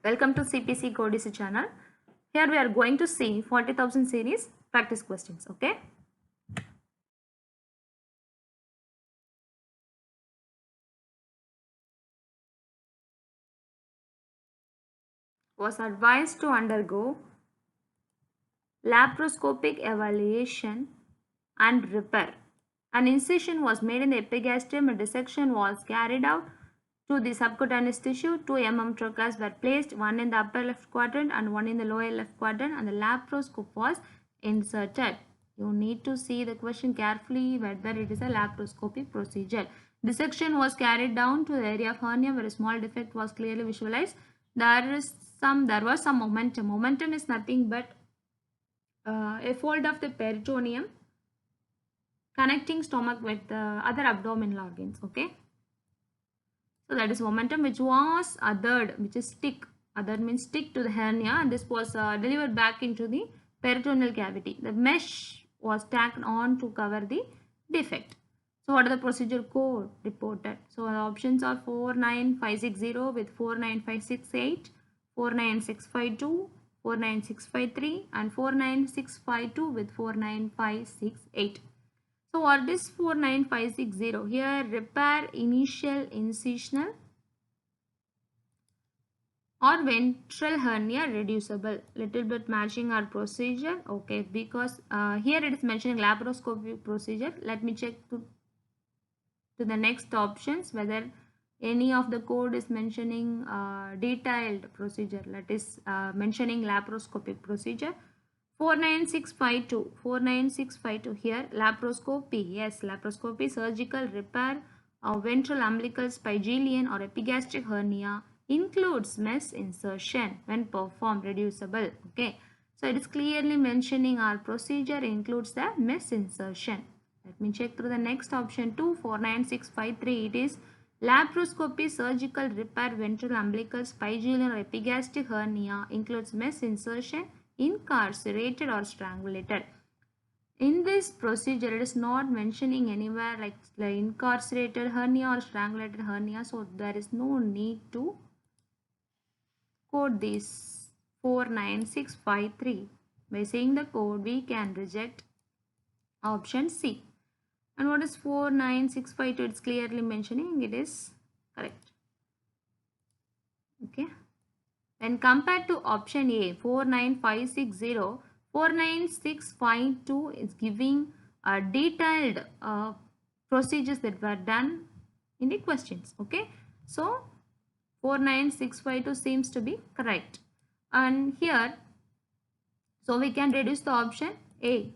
Welcome to CPC Codec channel. Here we are going to see 40,000 series practice questions. Okay. Was advised to undergo laparoscopic evaluation and repair. An incision was made in the epigastrium. A dissection was carried out to the subcutaneous tissue. 2 mm trocars were placed, one in the upper left quadrant and one in the lower left quadrant, and the laparoscope was inserted. You need to see the question carefully whether it is a laparoscopic procedure. Dissection was carried down to the area of hernia where a small defect was clearly visualized. There was some momentum. Momentum is nothing but a fold of the peritoneum connecting stomach with the other abdominal organs. Okay. So that is momentum which was othered, which is stick. Other means stick to the hernia, and this was delivered back into the peritoneal cavity. The mesh was tacked on to cover the defect. So what are the procedure code reported? So the options are 49560 with 49568, 49652, 49653 and 49652 with 49568. So what is 49560? Here repair initial incisional or ventral hernia reducible. Little bit matching our procedure. Okay, because here it is mentioning laparoscopic procedure. Let me check to the next options whether any of the code is mentioning detailed procedure. That is mentioning laparoscopic procedure. 49652 here laparoscopy. Yes, laparoscopy, surgical repair of ventral umbilical spigelian or epigastric hernia includes mesh insertion when performed reducible. Okay, so it is clearly mentioning our procedure includes the mesh insertion. Let me check through the next option too. 49653, it is laparoscopy, surgical repair ventral umbilical spigelian or epigastric hernia includes mesh insertion incarcerated or strangulated. In this procedure, it is not mentioning anywhere like the incarcerated hernia or strangulated hernia, so there is no need to code this 49653. By saying the code, we can reject option C. And what is 49652? It's clearly mentioning it is correct. Okay. When compared to option A, 49560, 49652 is giving detailed procedures that were done in the questions. Okay, so 49652 seems to be correct. And here, so we can reduce the option A.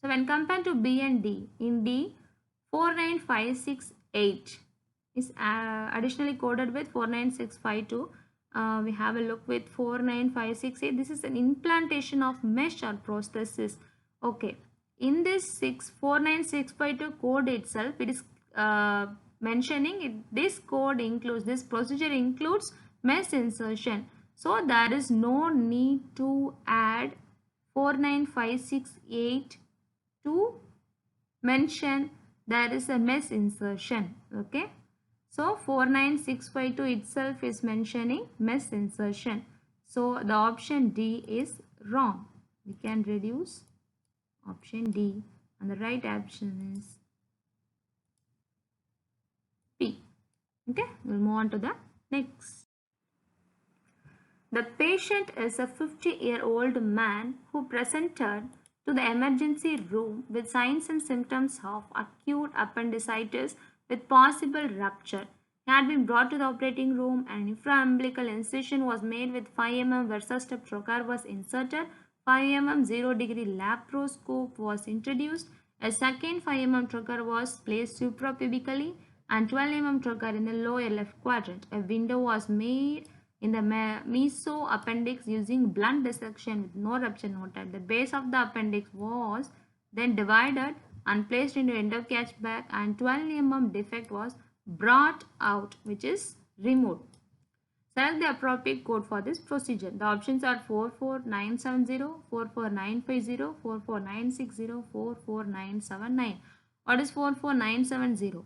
So when compared to B and D, in D, 49568 is additionally coded with 49652. We have a look with 49568. This is an implantation of mesh or prosthesis. Okay, in this 49652 code itself, it is mentioning it. This code includes, this procedure includes mesh insertion. So there is no need to add 49568 to mention there is a mesh insertion. Okay, so 49652 itself is mentioning mesh insertion, so the option D is wrong. We can reduce option D and the right option is P. Okay, we'll move on to the next. The patient is a 50-year-old man who presented to the emergency room with signs and symptoms of acute appendicitis with possible rupture. He had been brought to the operating room and an infraumbilical incision was made with 5 mm versus step trocar was inserted. 5 mm 0-degree laparoscope was introduced. A second 5 mm trocar was placed suprapubically and 12 mm trocar in the lower left quadrant. A window was made in the meso appendix using blunt dissection with no rupture noted. The base of the appendix was then divided and placed into endocatch bag and 12 mm defect was brought out, which is removed. Select the appropriate code for this procedure. The options are 44970, 44950, 44960, 44979. What is 44970?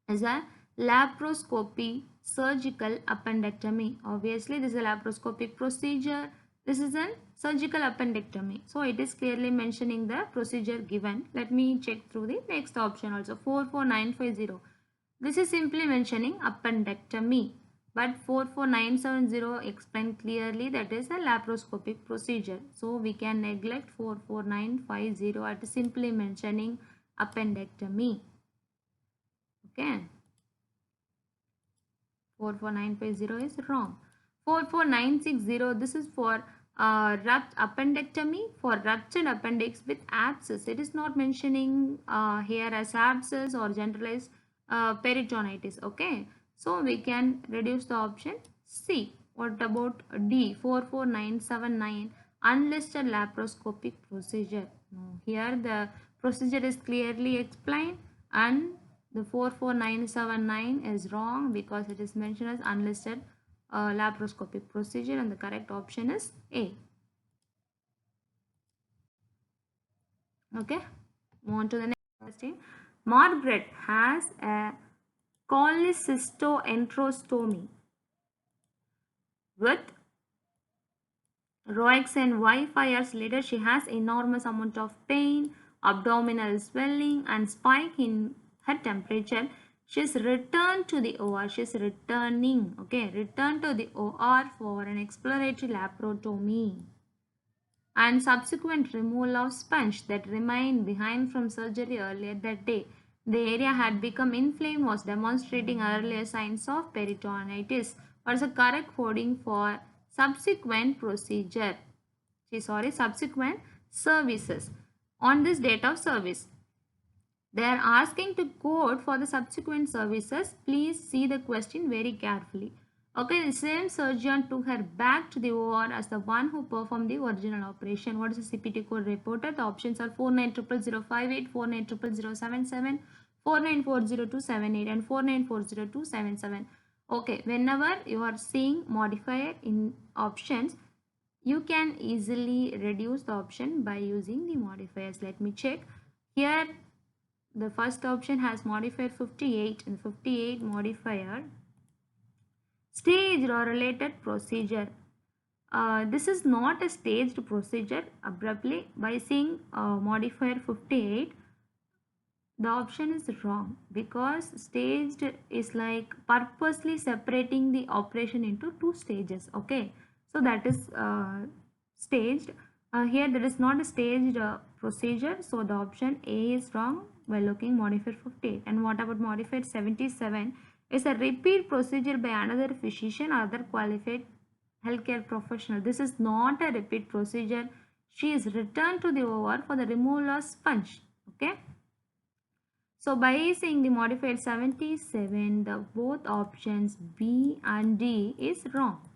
is a laparoscopy surgical appendectomy. Obviously, this is a laparoscopic procedure. This is a surgical appendectomy. So, it is clearly mentioning the procedure given. Let me check through the next option also. 44950. This is simply mentioning appendectomy. But 44970 explain clearly that is a laparoscopic procedure. So, we can neglect 44950 at simply mentioning appendectomy. Okay. 44950 is wrong. 44960, this is for appendectomy for ruptured appendix with abscess. It is not mentioning here as abscess or generalized peritonitis. Okay, so we can reduce the option C. What about D? 44979, unlisted laparoscopic procedure. No, here the procedure is clearly explained, and the 44979 is wrong because it is mentioned as unlisted laparoscopic procedure, and the correct option is A. Okay, move on to the next question. Margaret has a cholecystoenterostomy with Roaxin Y 5 years later. She has enormous amount of pain, abdominal swelling, and spike in her temperature. She's returned to the OR. She's returning. Okay, return to the OR for an exploratory laparotomy and subsequent removal of sponge that remained behind from surgery earlier that day. The area had become inflamed, was demonstrating earlier signs of peritonitis. What is the correct coding for subsequent procedure? Subsequent services. On this date of service, they are asking to code for the subsequent services. Please see the question very carefully. Okay, the same surgeon took her back to the OR as the one who performed the original operation. What is the CPT code reported? The options are 490058, 490077, 494028, and 494027. Okay, whenever you are seeing modifier in options, you can easily reduce the option by using the modifiers. Let me check. Here, the first option has modifier 58, and 58 modifier staged or related procedure. This is not a staged procedure. Abruptly, by seeing modifier 58, the option is wrong because staged is like purposely separating the operation into two stages. Okay, so that is staged. Here there is not a staged procedure, so the option A is wrong by looking modifier 58. And what about modifier 77? Is a repeat procedure by another physician or other qualified healthcare professional. This is not a repeat procedure. She is returned to the OR for the removal of sponge. Okay. So by saying the modified 77, the both options B and D is wrong.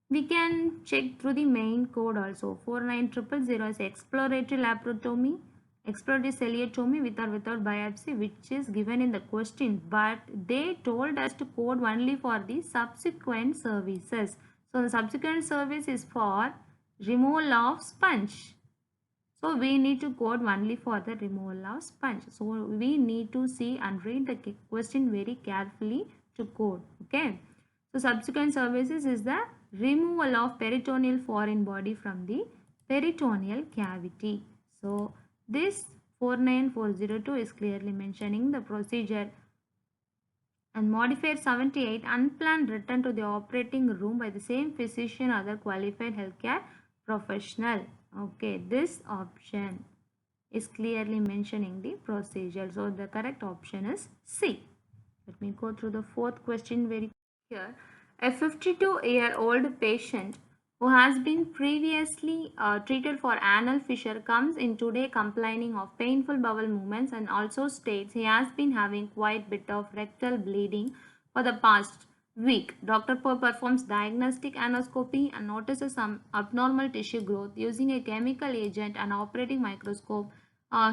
We can check through the main code also. 49000 is exploratory laparotomy, exploratory ciliatomy with or without biopsy, which is given in the question, but they told us to code only for the subsequent services. So the subsequent service is for removal of sponge. So we need to code only for the removal of sponge. So we need to see and read the question very carefully to code. Okay. So subsequent services is the removal of peritoneal foreign body from the peritoneal cavity. So this 49402 is clearly mentioning the procedure. And modifier 78, unplanned return to the operating room by the same physician or other qualified healthcare professional. Okay, this option is clearly mentioning the procedure. So the correct option is C. Let me go through the fourth question very here. A 52-year-old patient who has been previously treated for anal fissure comes in today complaining of painful bowel movements and also states he has been having quite a bit of rectal bleeding for the past week. Dr. Poe performs diagnostic anoscopy and notices some abnormal tissue growth using a chemical agent and operating microscope.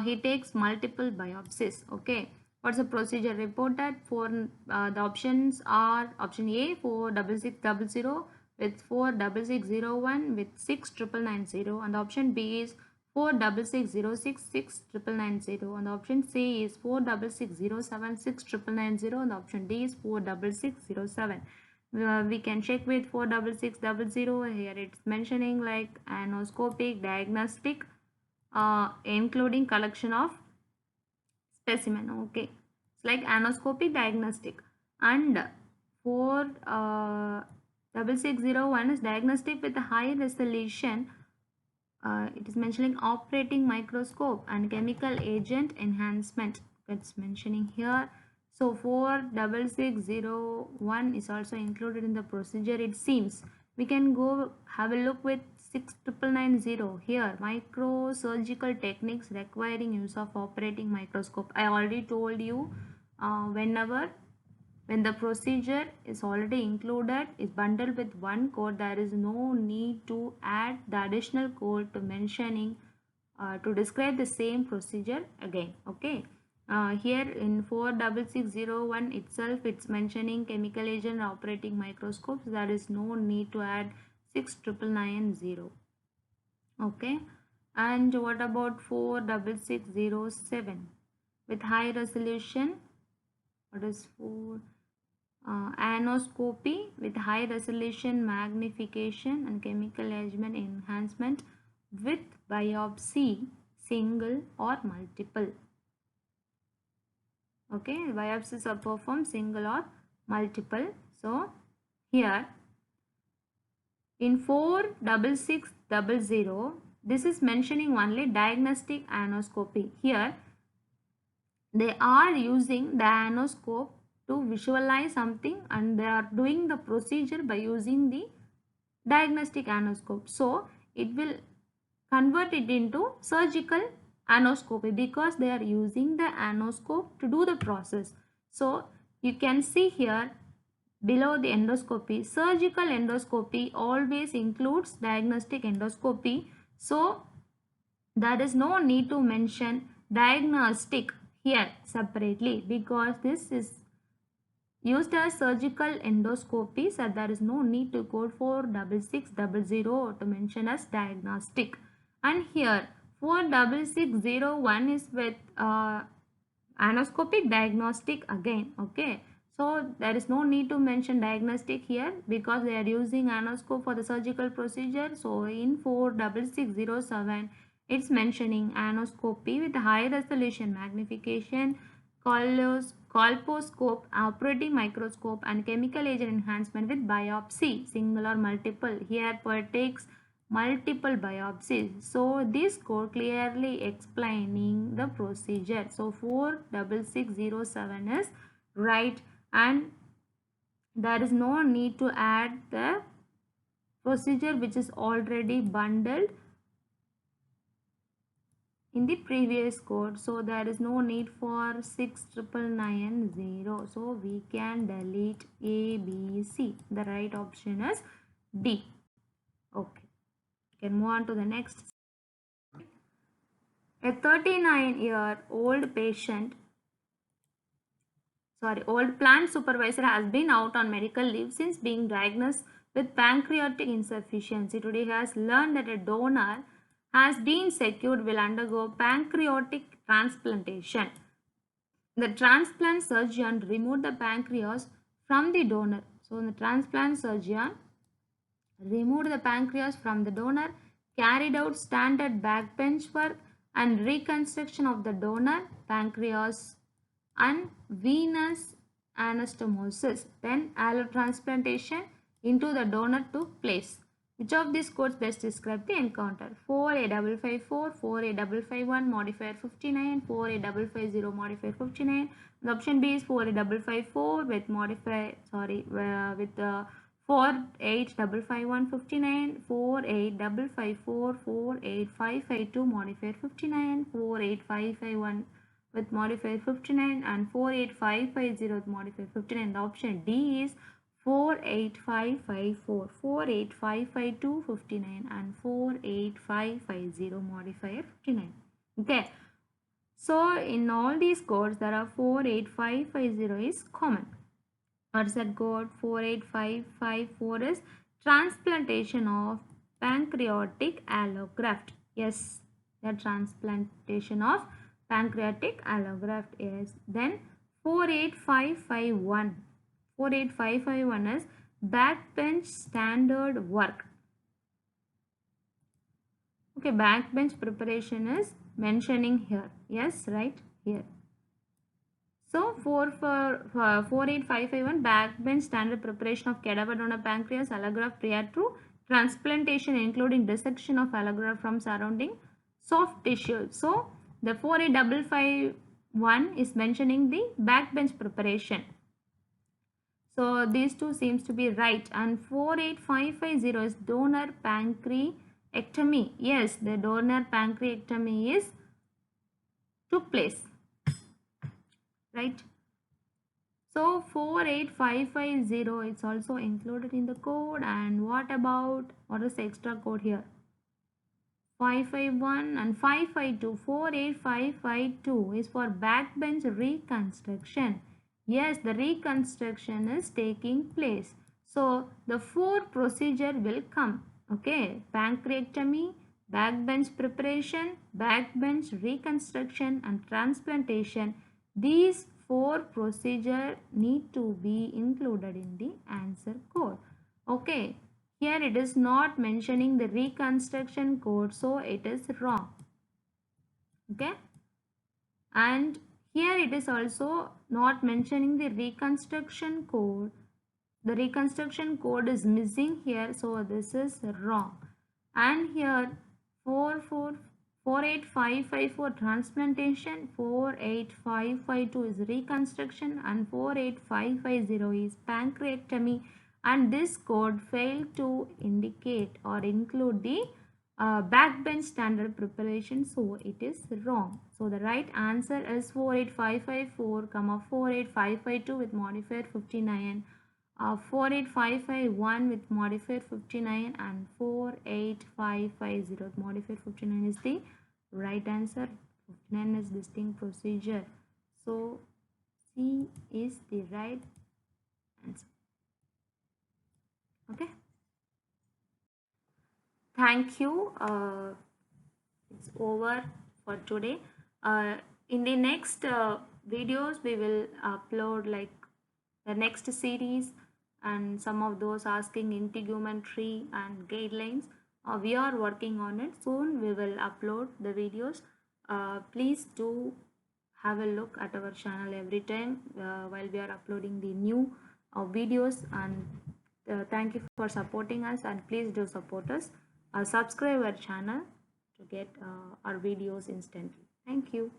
He takes multiple biopsies. Okay. What's the procedure reported? For the options are option A 46600 with 46601 with 6990, and the option B is 466066990, and the option C is 466076990, and the option D is 46607. We can check with 46600. Here it's mentioning like anoscopic diagnostic, including collection of specimen. Okay, it's like anoscopic diagnostic. And 46601 is diagnostic with a high resolution. It is mentioning operating microscope and chemical agent enhancement. It's mentioning here. So 46601 is also included in the procedure, it seems. We can go have a look with 6990. Here, microsurgical techniques requiring use of operating microscope. I already told you, when the procedure is already included, is bundled with one code, there is no need to add the additional code to mentioning to describe the same procedure again. Okay. Here in 46601 itself, it's mentioning chemical agent operating microscopes. There is no need to add 69990. Okay. And what about 46607 with high resolution? What is 4? Anoscopy with high resolution magnification and chemical agent enhancement with biopsy, single or multiple. Okay, biopsies are performed single or multiple. So here in 46600, this is mentioning only diagnostic anoscopy. Here they are using the anoscope to visualize something, and they are doing the procedure by using the diagnostic anoscope. So it will convert it into surgical anoscopy because they are using the anoscope to do the process. So you can see here below the endoscopy, surgical endoscopy always includes diagnostic endoscopy. So there is no need to mention diagnostic here separately because this is used as surgical endoscopy, so there is no need to code 46600 to mention as diagnostic. And here 46601 is with anoscopic diagnostic again. Okay, so there is no need to mention diagnostic here because they are using anoscope for the surgical procedure. So in 46607, it's mentioning anoscopy with high resolution magnification, colposcope, operating microscope, and chemical agent enhancement with biopsy, single or multiple. Here partakes multiple biopsies. So this code clearly explaining the procedure. So 46607 is right, and there is no need to add the procedure which is already bundled in the previous code. So there is no need for 69990. So we can delete A, B, C. The right option is D. Okay, we can move on to the next. A 39-year-old old plant supervisor has been out on medical leave since being diagnosed with pancreatic insufficiency. Today he has learned that a donor has been secured will undergo pancreatic transplantation. The transplant surgeon removed the pancreas from the donor. So the transplant surgeon removed the pancreas from the donor, carried out standard backbench work and reconstruction of the donor pancreas and venous anastomosis. Then allotransplantation into the donor took place. Which of these codes best describe the encounter? 4A554, 4A551, modifier 59, 4A550, modifier 59. The option B is 4A554 with modifier, with 48551 59, 48554, 48552, modifier 59, 48551 with modifier 59, and 48550 with modifier 59. The option D is 48554, 48552 59, and 48550 modifier 59. Okay, so in all these codes there are 48550 is common. What is that code? 48554 is transplantation of pancreatic allograft. Yes, the transplantation of pancreatic allograft. Yes. Then 48551. 48551 is backbench standard work. Okay, backbench preparation is mentioning here. Yes, right here. So 48551 backbench standard preparation of cadaver donor pancreas allograft prior to transplantation, including dissection of allograft from surrounding soft tissue. So the 48551 is mentioning the backbench preparation. So these two seems to be right, and 48550 is donor pancreectomy. Yes, the donor pancreectomy is took place, right? So 48550 it's also included in the code. And what is the extra code here? 551 and 552. 48552 is for backbench reconstruction. Yes, the reconstruction is taking place. So the 4 procedure will come. Okay, pancreectomy, backbench preparation, backbench reconstruction and transplantation. These 4 procedure need to be included in the answer code. Okay, here it is not mentioning the reconstruction code, so it is wrong. Okay, and here it is also not mentioning the reconstruction code. The reconstruction code is missing here, so this is wrong. And here 48555 for transplantation, 48552 is reconstruction, and 48550 is pancreectomy, and this code failed to indicate or include the backbench standard preparation, so it is wrong. So the right answer is 48554, 48552 with modifier 59, 48551 with modifier 59, and 48550 with modifier 59 is the right answer. 59 is distinct procedure, so C is the right answer. Okay, thank you. It's over for today. In the next videos we will upload like the next series, and some of those asking integumentary and guidelines. We are working on it. Soon we will upload the videos. Please do have a look at our channel every time while we are uploading the new videos, and thank you for supporting us, and please do support us. Subscribe our channel to get our videos instantly. Thank you.